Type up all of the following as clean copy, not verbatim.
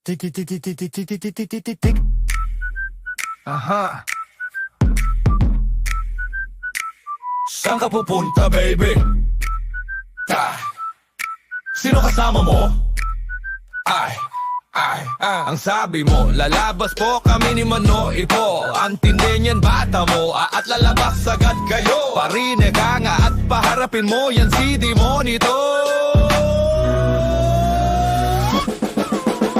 Tiki tiki tiki tiki tiki tiki tik. Aha. Saan ka pupunta, baby? Sino kasama mo? Ang sabi mo, lalabas po kami ni Mano Ipo. Antindi niyan bata mo, at lalabas agad kayo. Parine ka nga at paharapin mo yan si Demonito.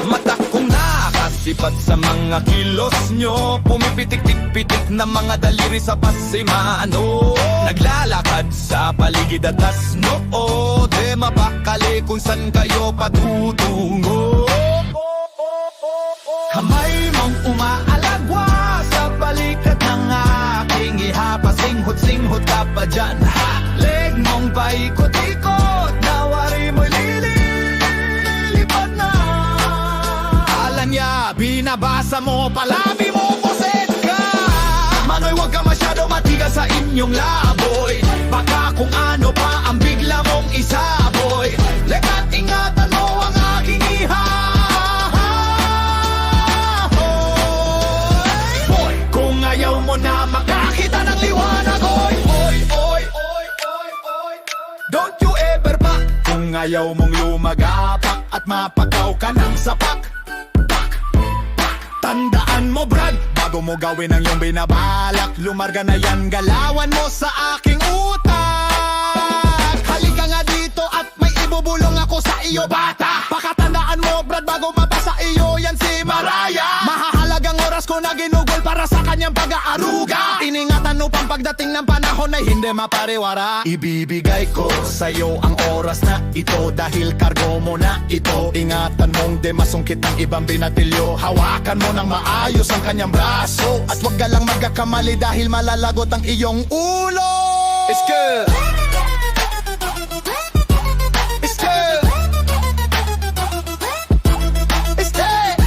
Mata kong nakasipat sa mga kilos nyo. Pumipitik-tik-pitik na mga daliri sa pasimano. Naglalakad sa paligid at asnoo. Di mapakali kung saan kayo patutungo. Kamay mong umaalagwa sa balikat ng aking iha. Pasinghot-singhot ka pa dyan, ha? Leg mong paikot-ikot, nawari mo'y lilipad na. Akala niya, binabasa mo, palabi mo, puset ka. Manoy, huwag ka masyado matigas sa inyong laboy. Baka kung ano pa ang bigla mong isaboy. Leka't ingatan mo ang aking iha. Ayaw mo na makakita ng liwanag, oy, oy, oy, oy, oy, oy. Don't you ever back. Kung ayaw mong lumagapak at mapagaw ka ng sapak. Tandaan mo, Brad, bago mo gawin ang iyong binabalak, lumarga na yan, galawan mo sa aking utak. Halika nga dito at may ibubulong ako sa iyo, bata. Pakatandaan mo, Brad, bago mapasa iyo yan si Maraya. Mahahalagang oras ko na ginugol para sa kanyang pag-aaruga. Iningatan mo pang pagdating ng panahon ay hindi mapariwara. Ibibigay ko sa'yo ang oras na ito dahil kargo mo na ito. Ingatan mong di masungkit ang ibang binatilyo. Hawakan mo ng maayos ang kanyang braso. At wag ka lang magkakamali dahil malalagot ang iyong ulo. It's good. It's good. It's good.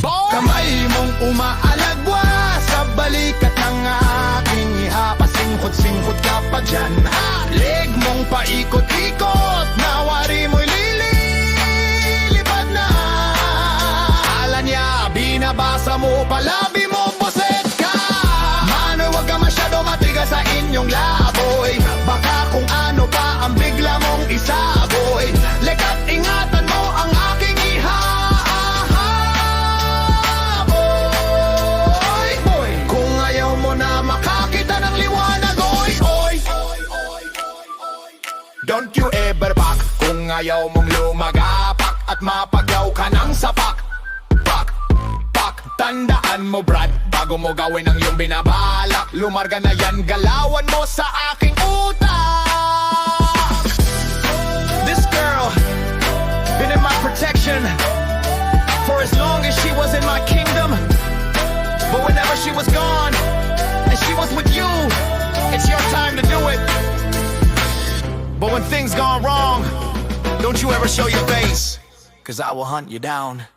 Kamay mong umaalagwa sa balikat ng aking iha. Pasinghot-singhot ka pa dyan, ha? Leg mong paikot-ikot, nawari mo'y lilipad na. Akala niya, binabasa mo, palabi mo, puset ka. Manoy, huwag ka masyado matigas sa inyong laboy. Baka kung ano pa ang bigla mong isaboy. Leka't ingatan mo ang aking iha. Makakita ng liwanag, oy, oy. Don't you ever back. Kung ayaw mong lumagapak at mapagaw ka ng sapak. Pak, tandaan mo, Brad, bago mo gawin ang iyong binabalak, lumarga na yan, galawan mo sa aking utak. This girl been in my protection for as long as she was in my kingdom. But whenever she was gone and she was with you, it's your time to do it. But when things gone wrong, don't you ever show your face, 'cause I will hunt you down.